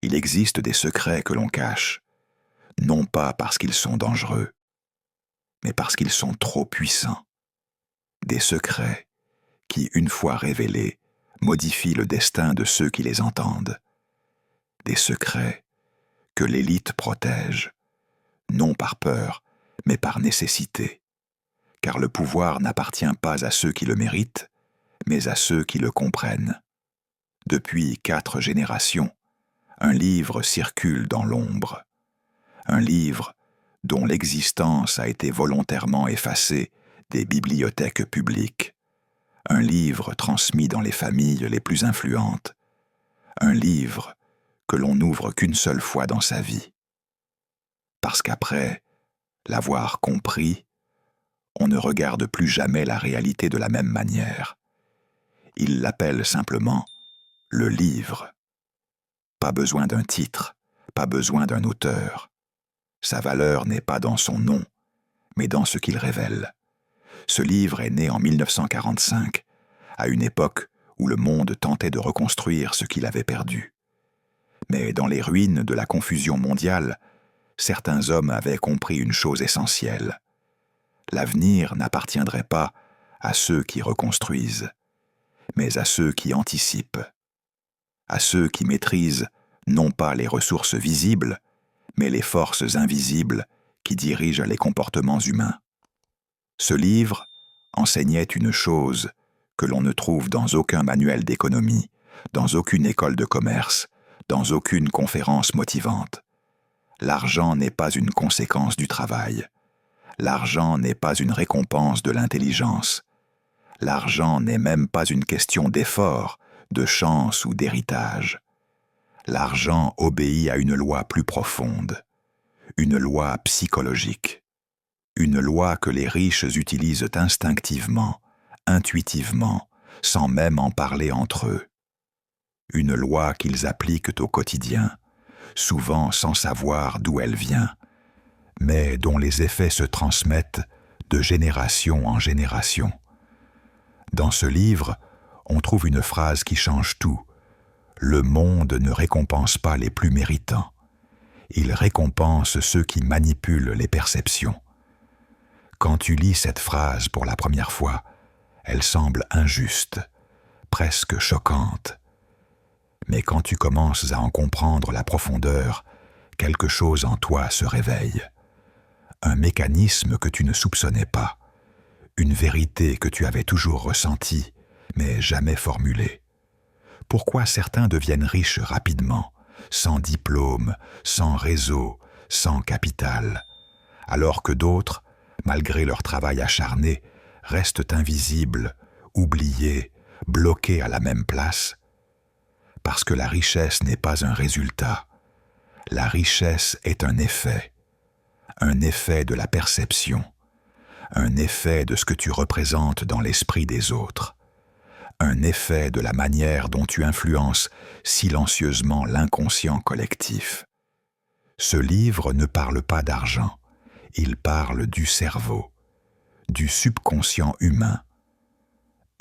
Il existe des secrets que l'on cache, non pas parce qu'ils sont dangereux, mais parce qu'ils sont trop puissants. Des secrets qui, une fois révélés, modifient le destin de ceux qui les entendent. Des secrets que l'élite protège, non par peur, mais par nécessité, car le pouvoir n'appartient pas à ceux qui le méritent, mais à ceux qui le comprennent. Depuis 4 générations, un livre circule dans l'ombre. Un livre dont l'existence a été volontairement effacée des bibliothèques publiques. Un livre transmis dans les familles les plus influentes. Un livre que l'on n'ouvre qu'une seule fois dans sa vie. Parce qu'après l'avoir compris, on ne regarde plus jamais la réalité de la même manière. Il l'appelle simplement le livre. Pas besoin d'un titre, pas besoin d'un auteur. Sa valeur n'est pas dans son nom, mais dans ce qu'il révèle. Ce livre est né en 1945, à une époque où le monde tentait de reconstruire ce qu'il avait perdu. Mais dans les ruines de la confusion mondiale, certains hommes avaient compris une chose essentielle. L'avenir n'appartiendrait pas à ceux qui reconstruisent, mais à ceux qui anticipent, à ceux qui maîtrisent non pas les ressources visibles, mais les forces invisibles qui dirigent les comportements humains. Ce livre enseignait une chose que l'on ne trouve dans aucun manuel d'économie, dans aucune école de commerce, dans aucune conférence motivante. L'argent n'est pas une conséquence du travail. L'argent n'est pas une récompense de l'intelligence. L'argent n'est même pas une question d'effort, de chance ou d'héritage. L'argent obéit à une loi plus profonde, une loi psychologique, une loi que les riches utilisent instinctivement, intuitivement, sans même en parler entre eux. Une loi qu'ils appliquent au quotidien, souvent sans savoir d'où elle vient, mais dont les effets se transmettent de génération en génération. Dans ce livre, on trouve une phrase qui change tout. Le monde ne récompense pas les plus méritants. Il récompense ceux qui manipulent les perceptions. Quand tu lis cette phrase pour la première fois, elle semble injuste, presque choquante. Mais quand tu commences à en comprendre la profondeur, quelque chose en toi se réveille. Un mécanisme que tu ne soupçonnais pas, une vérité que tu avais toujours ressentie, mais jamais formulée. Pourquoi certains deviennent riches rapidement, sans diplôme, sans réseau, sans capital, alors que d'autres, malgré leur travail acharné, restent invisibles, oubliés, bloqués à la même place? Parce que la richesse n'est pas un résultat. La richesse est un effet de la perception, un effet de ce que tu représentes dans l'esprit des autres. Un effet de la manière dont tu influences silencieusement l'inconscient collectif. Ce livre ne parle pas d'argent, il parle du cerveau, du subconscient humain,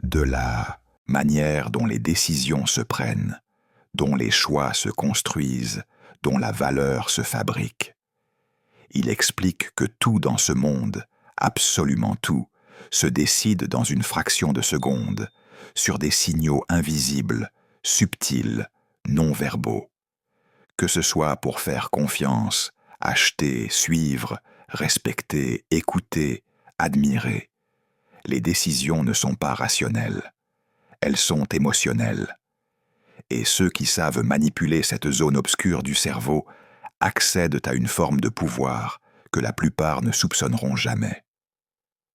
de la manière dont les décisions se prennent, dont les choix se construisent, dont la valeur se fabrique. Il explique que tout dans ce monde, absolument tout, se décide dans une fraction de seconde, sur des signaux invisibles, subtils, non-verbaux. Que ce soit pour faire confiance, acheter, suivre, respecter, écouter, admirer. Les décisions ne sont pas rationnelles. Elles sont émotionnelles. Et ceux qui savent manipuler cette zone obscure du cerveau accèdent à une forme de pouvoir que la plupart ne soupçonneront jamais.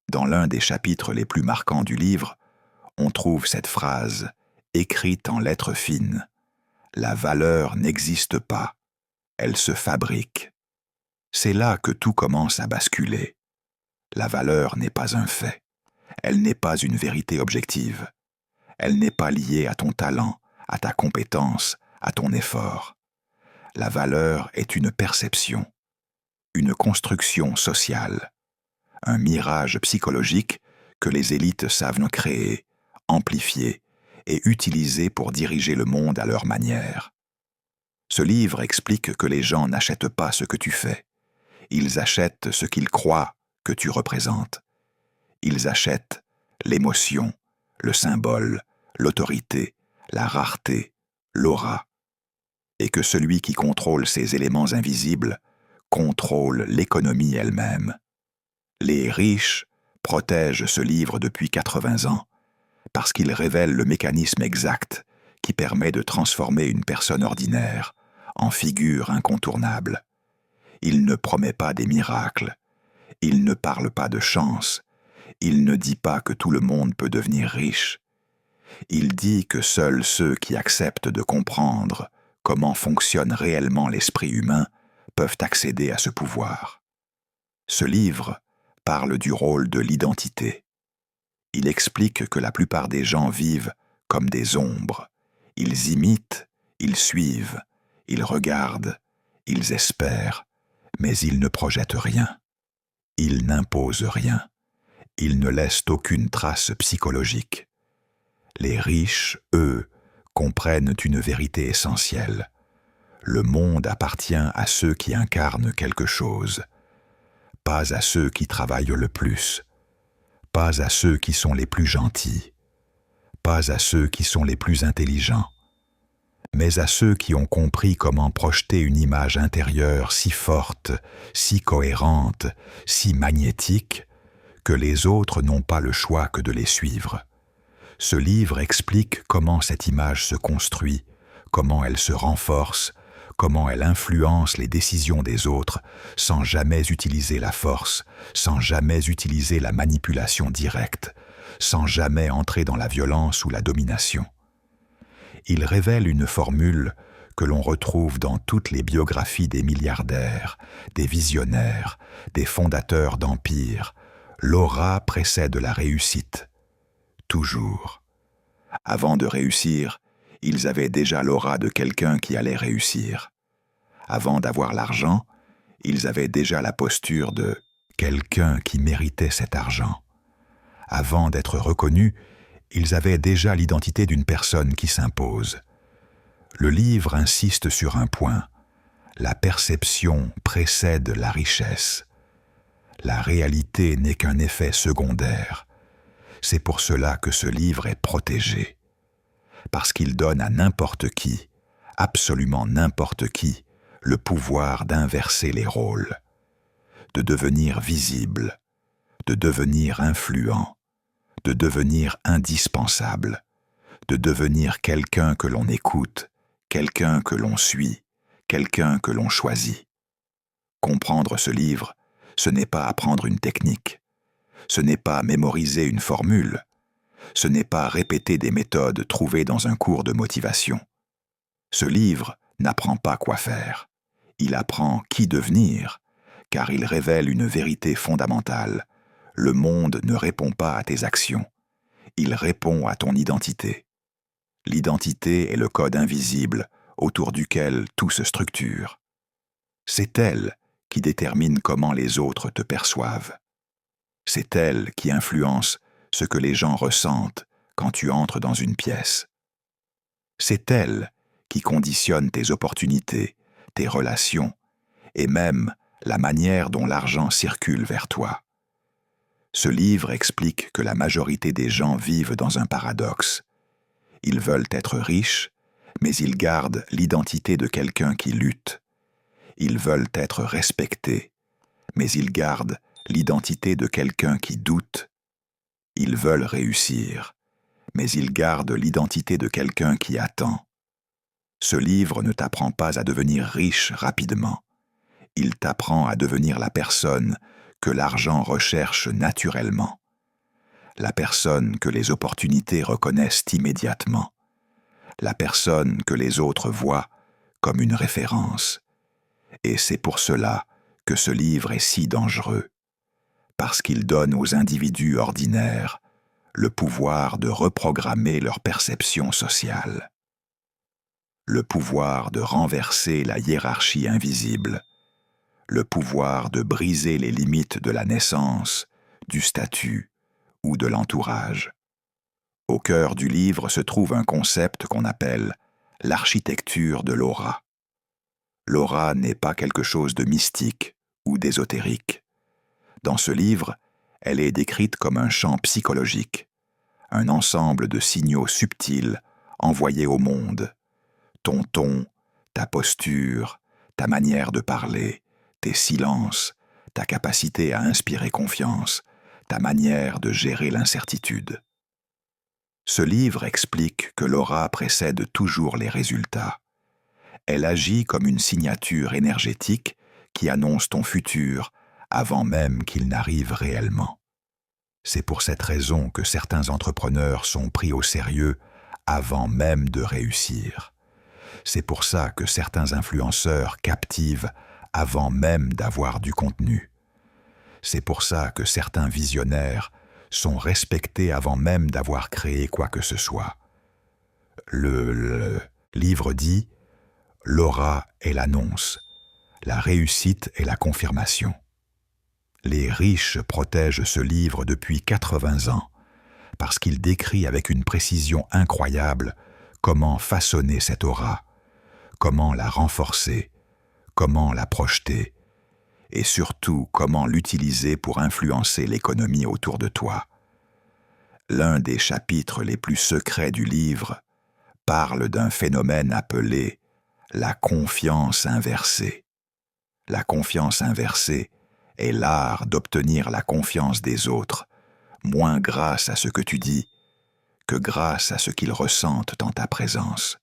Dans l'un des chapitres les plus marquants du livre, on trouve cette phrase, écrite en lettres fines. La valeur n'existe pas, elle se fabrique. C'est là que tout commence à basculer. La valeur n'est pas un fait, elle n'est pas une vérité objective. Elle n'est pas liée à ton talent, à ta compétence, à ton effort. La valeur est une perception, une construction sociale, un mirage psychologique que les élites savent créer, amplifier et utiliser pour diriger le monde à leur manière. Ce livre explique que les gens n'achètent pas ce que tu fais. Ils achètent ce qu'ils croient que tu représentes. Ils achètent l'émotion, le symbole, l'autorité, la rareté, l'aura. Et que celui qui contrôle ces éléments invisibles contrôle l'économie elle-même. Les riches protègent ce livre depuis 80 ans parce qu'il révèle le mécanisme exact qui permet de transformer une personne ordinaire en figure incontournable. Il ne promet pas des miracles, il ne parle pas de chance, il ne dit pas que tout le monde peut devenir riche. Il dit que seuls ceux qui acceptent de comprendre comment fonctionne réellement l'esprit humain peuvent accéder à ce pouvoir. Ce livre parle du rôle de l'identité. Il explique que la plupart des gens vivent comme des ombres. Ils imitent, ils suivent, ils regardent, ils espèrent, mais ils ne projettent rien. Ils n'imposent rien. Ils ne laissent aucune trace psychologique. Les riches, eux, comprennent une vérité essentielle. Le monde appartient à ceux qui incarnent quelque chose, pas à ceux qui travaillent le plus, pas à ceux qui sont les plus gentils, pas à ceux qui sont les plus intelligents, mais à ceux qui ont compris comment projeter une image intérieure si forte, si cohérente, si magnétique, que les autres n'ont pas le choix que de les suivre. Ce livre explique comment cette image se construit, comment elle se renforce, comment elle influence les décisions des autres sans jamais utiliser la force, sans jamais utiliser la manipulation directe, sans jamais entrer dans la violence ou la domination. Il révèle une formule que l'on retrouve dans toutes les biographies des milliardaires, des visionnaires, des fondateurs d'empires. L'aura précède la réussite. Toujours. Avant de réussir, ils avaient déjà l'aura de quelqu'un qui allait réussir. Avant d'avoir l'argent, ils avaient déjà la posture de quelqu'un qui méritait cet argent. Avant d'être reconnus, ils avaient déjà l'identité d'une personne qui s'impose. Le livre insiste sur un point. La perception précède la richesse. La réalité n'est qu'un effet secondaire. C'est pour cela que ce livre est protégé. Parce qu'il donne à n'importe qui, absolument n'importe qui, le pouvoir d'inverser les rôles, de devenir visible, de devenir influent, de devenir indispensable, de devenir quelqu'un que l'on écoute, quelqu'un que l'on suit, quelqu'un que l'on choisit. Comprendre ce livre, ce n'est pas apprendre une technique, ce n'est pas mémoriser une formule, ce n'est pas répéter des méthodes trouvées dans un cours de motivation. Ce livre n'apprend pas quoi faire, il apprend qui devenir, car il révèle une vérité fondamentale. Le monde ne répond pas à tes actions, il répond à ton identité. L'identité est le code invisible autour duquel tout se structure. C'est elle qui détermine comment les autres te perçoivent. C'est elle qui influence ce que les gens ressentent quand tu entres dans une pièce. C'est elle qui conditionne tes opportunités, tes relations, et même la manière dont l'argent circule vers toi. Ce livre explique que la majorité des gens vivent dans un paradoxe. Ils veulent être riches, mais ils gardent l'identité de quelqu'un qui lutte. Ils veulent être respectés, mais ils gardent l'identité de quelqu'un qui doute. Ils veulent réussir, mais ils gardent l'identité de quelqu'un qui attend. Ce livre ne t'apprend pas à devenir riche rapidement. Il t'apprend à devenir la personne que l'argent recherche naturellement, la personne que les opportunités reconnaissent immédiatement, la personne que les autres voient comme une référence. Et c'est pour cela que ce livre est si dangereux, parce qu'il donne aux individus ordinaires le pouvoir de reprogrammer leur perception sociale, le pouvoir de renverser la hiérarchie invisible, le pouvoir de briser les limites de la naissance, du statut ou de l'entourage. Au cœur du livre se trouve un concept qu'on appelle l'architecture de l'aura. l'aura n'est pas quelque chose de mystique ou d'ésotérique. Dans ce livre, elle est décrite comme un champ psychologique, un ensemble de signaux subtils envoyés au monde. Ton ton, ta posture, ta manière de parler, tes silences, ta capacité à inspirer confiance, ta manière de gérer l'incertitude. Ce livre explique que l'aura précède toujours les résultats. Elle agit comme une signature énergétique qui annonce ton futur avant même qu'il n'arrive réellement. C'est pour cette raison que certains entrepreneurs sont pris au sérieux avant même de réussir. C'est pour ça que certains influenceurs captivent avant même d'avoir du contenu. C'est pour ça que certains visionnaires sont respectés avant même d'avoir créé quoi que ce soit. Le livre dit « L'aura est l'annonce, la réussite est la confirmation ». Les riches protègent ce livre depuis 80 ans parce qu'il décrit avec une précision incroyable comment façonner cette aura, comment la renforcer, comment la projeter, et surtout comment l'utiliser pour influencer l'économie autour de toi. L'un des chapitres les plus secrets du livre parle d'un phénomène appelé la confiance inversée. La confiance inversée est l'art d'obtenir la confiance des autres, moins grâce à ce que tu dis que grâce à ce qu'ils ressentent en ta présence.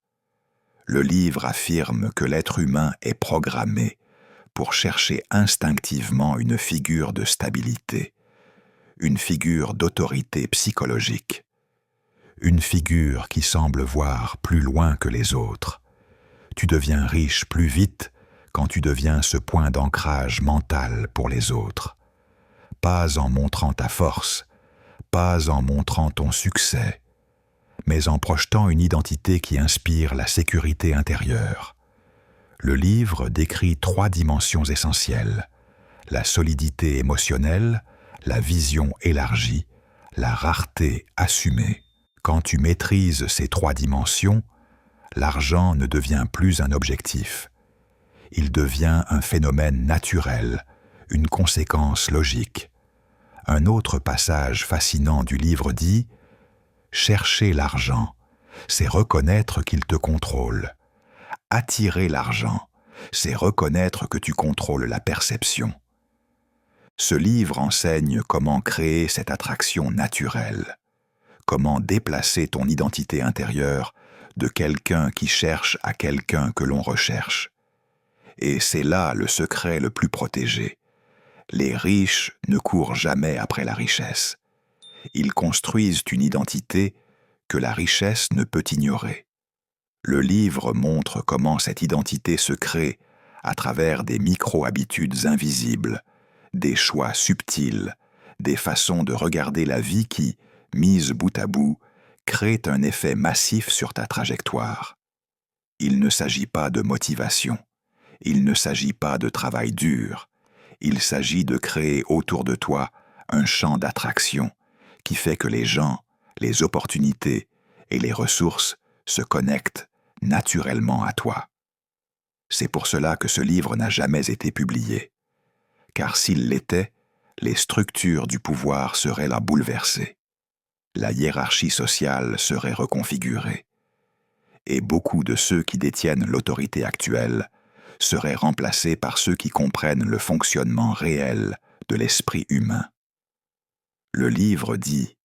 Le livre affirme que l'être humain est programmé pour chercher instinctivement une figure de stabilité, une figure d'autorité psychologique, une figure qui semble voir plus loin que les autres. Tu deviens riche plus vite quand tu deviens ce point d'ancrage mental pour les autres. Pas en montrant ta force, pas en montrant ton succès, mais en projetant une identité qui inspire la sécurité intérieure. Le livre décrit 3 dimensions essentielles: la solidité émotionnelle, la vision élargie, la rareté assumée. Quand tu maîtrises ces 3 dimensions, l'argent ne devient plus un objectif. Il devient un phénomène naturel, une conséquence logique. Un autre passage fascinant du livre dit « Chercher l'argent, c'est reconnaître qu'il te contrôle. Attirer l'argent, c'est reconnaître que tu contrôles la perception. » Ce livre enseigne comment créer cette attraction naturelle, comment déplacer ton identité intérieure de quelqu'un qui cherche à quelqu'un que l'on recherche. Et c'est là le secret le plus protégé. Les riches ne courent jamais après la richesse. Ils construisent une identité que la richesse ne peut ignorer. Le livre montre comment cette identité se crée à travers des micro-habitudes invisibles, des choix subtils, des façons de regarder la vie qui, mises bout à bout, créent un effet massif sur ta trajectoire. Il ne s'agit pas de motivation. Il ne s'agit pas de travail dur, il s'agit de créer autour de toi un champ d'attraction qui fait que les gens, les opportunités et les ressources se connectent naturellement à toi. C'est pour cela que ce livre n'a jamais été publié, car s'il l'était, les structures du pouvoir seraient là bouleversées. La hiérarchie sociale serait reconfigurée, et beaucoup de ceux qui détiennent l'autorité actuelle seraient remplacés par ceux qui comprennent le fonctionnement réel de l'esprit humain. Le livre dit